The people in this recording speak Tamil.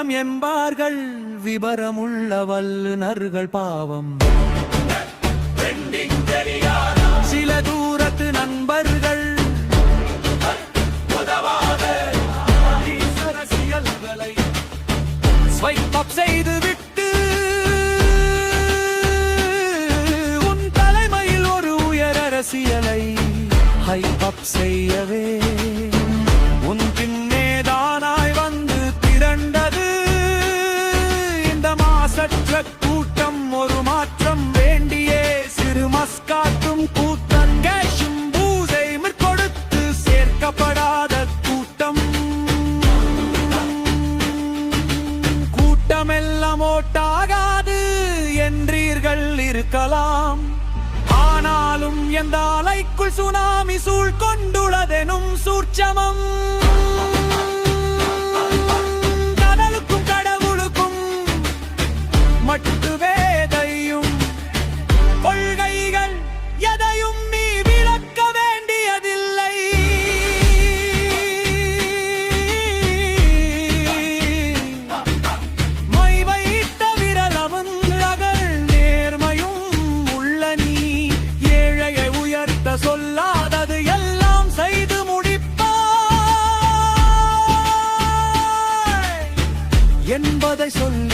காலம் என்பார்கள் விபரமுள்ள வல்லுநர்கள் பாவம். சில தூரத்து நண்பர்கள் ஸ்வைப் அப் செய்துவிட்டு உன் தலைமையில் ஒரு உயர் அரசியலை ஹைப் அப் செய்யவே உன் பின்னேதானாய் வந்து திரண்டது இந்த மாசற்ற கூட்டம். ஒரு மாற்றம் வேண்டியே சிறு மஸ்காட்டும் கூட்டம், கேஷும் பூசை கொடுத்து சேர்க்கப்படாத கூட்டம். கூட்டமெல்லாம் ஓட்டாகாது என்றீர்கள் இருக்கலாம், ஆனாலும் எந்த அலைக்குள் சுனாமி சூழ் கொண்டுள்ளதெனும் சூட்சமம். கடலுக்கும் கடவுளுக்கும் மட்டுவேதையும் கொள்கைகள் எதையும் நீ விளக்க வேண்டியதில்லை. மை வைத்த விரலவன் அகல் நேர்மையும் உள்ள நீ ஏழையை உயர்த்த சொல்லாதது எல்லாம் செய்து முடிப்பாய் என்பதை சொல்ல